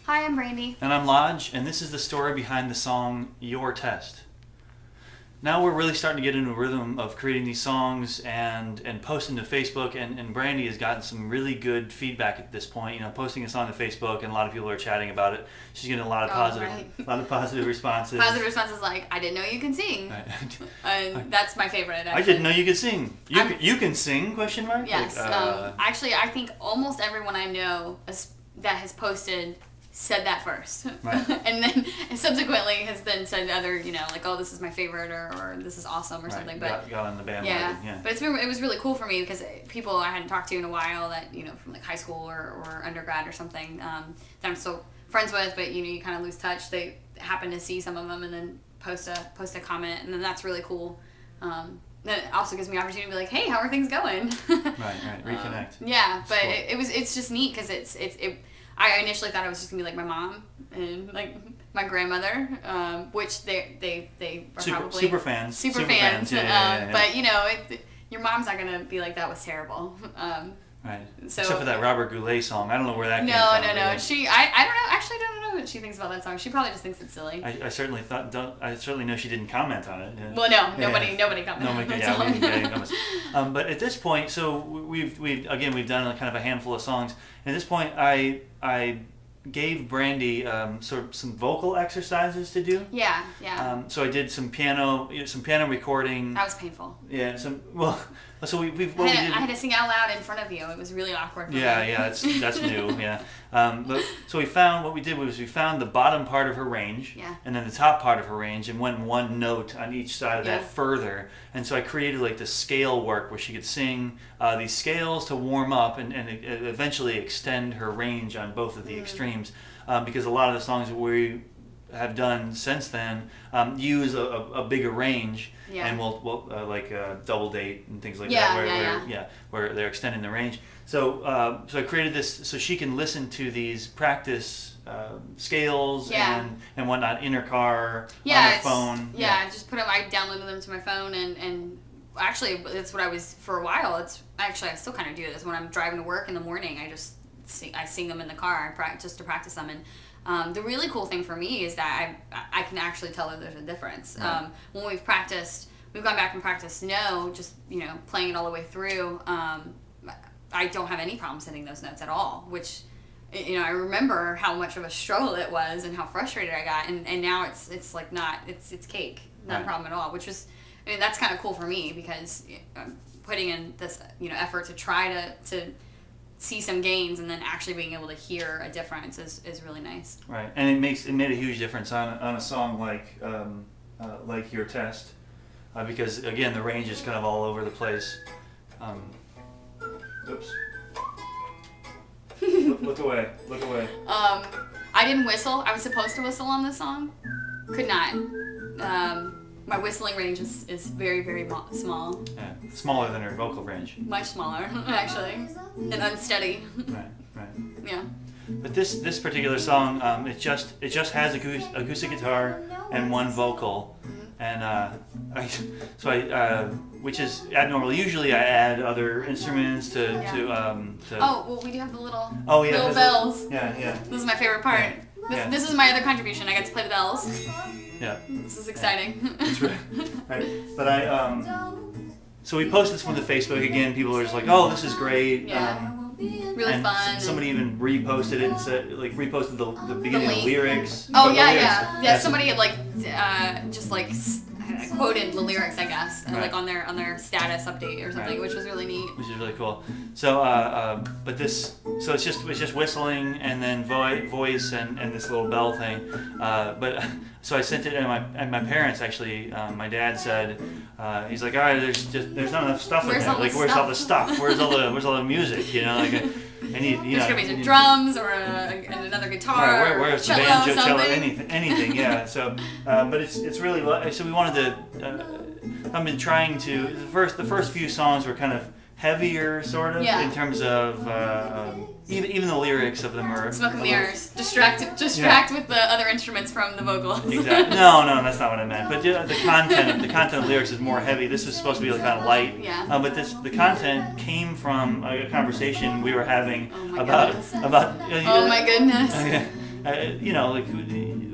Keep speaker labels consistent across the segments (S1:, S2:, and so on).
S1: Hi, I'm Brandy.
S2: And I'm Lodge, and this is the story behind the song Your Test. Now we're really starting to get into a rhythm of creating these songs and posting to Facebook, and Brandy has gotten some really good feedback at this point. You know, posting a song to Facebook, and a lot of people are chatting about it. She's getting a lot of positive responses.
S1: Positive responses like, I didn't know you can sing. Right. That's my favorite. Actually.
S2: I didn't know you could sing. You can sing? Question mark.
S1: Yes. Actually, I think almost everyone I know that has posted said that first,
S2: right.
S1: and then subsequently has then said other, like, oh, this is my favorite, or this is awesome, or
S2: right.
S1: something. But
S2: got on the bandwagon. Yeah.
S1: But it was really cool for me because people I hadn't talked to in a while that from like high school or undergrad or something that I'm still friends with, but you kind of lose touch. They happen to see some of them and then post a comment, and then that's really cool. That also gives me an opportunity to be like, hey, how are things going?
S2: right. Reconnect.
S1: But it's just neat because I initially thought it was just gonna be like my mom and like my grandmother, which they are probably
S2: super fans.
S1: Super fans.
S2: Yeah.
S1: But your mom's not gonna be like, that was terrible.
S2: Right.
S1: So,
S2: except for that Robert Goulet song, I don't know where that came from.
S1: No. I don't know. Actually, I don't know what she thinks about that song. She probably just thinks it's silly.
S2: I certainly know she didn't comment on it.
S1: Yeah. Well, no, nobody commented on it.
S2: Yeah, we didn't get any comments. But at this point, so we've done kind of a handful of songs. And at this point, I gave Brandy sort of some vocal exercises to do.
S1: Yeah.
S2: So I did some piano recording.
S1: That was painful.
S2: Yeah. So I
S1: had to sing out loud in front of you. It was really awkward.
S2: Yeah. That's new. Yeah. But so we found the bottom part of her range.
S1: Yeah.
S2: And then the top part of her range, and went one note on each side of that further. And so I created like the scale work where she could sing these scales to warm up and eventually extend her range on both of the extremes. Because a lot of the songs that we have done since then use a bigger range, and we'll like double date and things like that, where they're extending the range. So I created this so she can listen to these practice scales and whatnot in her car, on her phone.
S1: I just put them. I downloaded them to my phone, and actually that's what I was for a while. I still kind of do this when I'm driving to work in the morning. I sing them in the car just to practice them. And the really cool thing for me is that I can actually tell that there's a difference.
S2: Right.
S1: When we've gone back and practiced just playing it all the way through. I don't have any problem hitting those notes at all, which I remember how much of a struggle it was and how frustrated I got, and now it's like it's cake, not a problem at all, which was, that's kind of cool for me because I'm putting in this effort to try to see some gains, and then actually being able to hear a difference is really nice.
S2: Right, and it made a huge difference on a song like Your Test, because again the range is kind of all over the place. Oops. Look away.
S1: I didn't whistle. I was supposed to whistle on this song. Could not. My whistling range is very, very small.
S2: Yeah, smaller than her vocal range.
S1: Much smaller, actually, and unsteady.
S2: Right.
S1: Yeah.
S2: But this particular song, it just has acoustic guitar and one vocal, and which is abnormal. Usually I add other instruments to.
S1: Oh well, we do have the little bells.
S2: Yeah.
S1: This is my favorite part. This is my other contribution. I get to play the bells.
S2: Yeah.
S1: This is exciting.
S2: That's right. But so we posted this one to Facebook again. People were just like, "Oh, this is great."
S1: Yeah. Really fun.
S2: Somebody even reposted it and said, reposted the beginning of the lyrics.
S1: Oh yeah. Somebody had just quoted the lyrics, I guess,
S2: right.
S1: on their status update or something, which was really neat.
S2: Which is really cool. So, but it's just whistling and then voice and this little bell thing. But so I sent it, and my parents actually, my dad said, he's like, all right, there's not enough stuff in there. Where's all the stuff? Where's all the music? I need,
S1: There's gonna be some drums or another guitar.
S2: Right, where's the banjo, cello, anything? Yeah. So, but it's really so we wanted to. I've been trying to. The first few songs were kind of heavier, sort of, in terms of even the lyrics of them are
S1: smoke and mirrors. Distract with the other instruments from the vocals.
S2: Exactly. No, that's not what I meant. But the content of lyrics is more heavy. This is supposed to be kind of light.
S1: Yeah.
S2: But the content came from a conversation we were having about.
S1: Oh my goodness.
S2: you know, like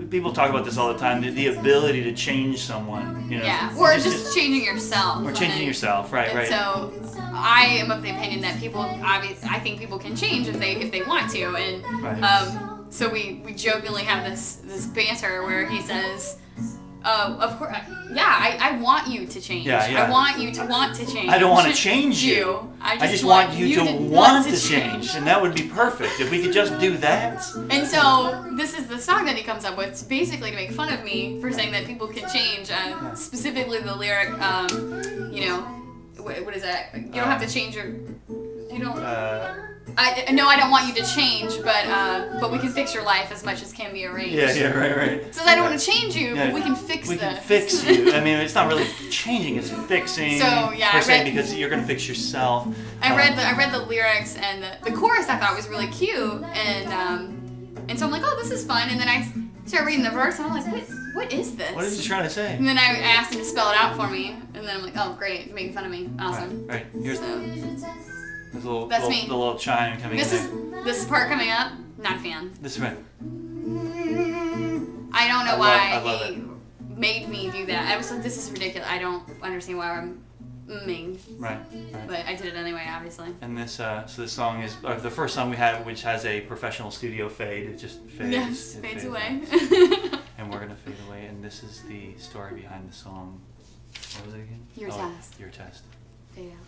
S2: people talk about this all the time, the ability to change someone, you know.
S1: Yeah, or just changing yourself.
S2: Or changing yourself, right, right.
S1: So I am of the opinion that people, I think people can change if they want to, and
S2: right.
S1: so we jokingly have this banter where he says, of course, yeah, I want you to change.
S2: Yeah.
S1: I want you to want to change.
S2: I don't want to change you. I just want you to want to change. And that would be perfect if we could just do that.
S1: And so this is the song that he comes up with. It's basically to make fun of me for saying that people can change. Specifically the lyric, you know, what is that? You don't have to change your... You don't... I don't want you to change, but we can fix your life as much as can be arranged.
S2: Yeah, right.
S1: It says I don't want to change you, but we can fix this.
S2: We can fix you. I mean, it's not really changing; it's fixing.
S1: So yeah,
S2: per se, because you're gonna fix yourself.
S1: I read the lyrics, and the chorus I thought was really cute, and so I'm like, oh, this is fun. And then I started reading the verse, and I'm like, what is this?
S2: What is he trying to say?
S1: And then I asked him to spell it out for me, and then I'm like, oh, great, you're making fun of me, awesome.
S2: Right. Here's the little chime coming in.
S1: This part coming up, not a fan.
S2: This is right.
S1: I don't know why
S2: love
S1: he made me do that. I was like, this is ridiculous. I don't understand why I'm mean.
S2: Right.
S1: But I did it anyway, obviously.
S2: And this, so this song is the first song we have, which has a professional studio fade. It just fades.
S1: Yes, fades away.
S2: And we're gonna fade away. And this is the story behind the song. What was it again?
S1: Your Test.
S2: Your Test.
S1: Fade out.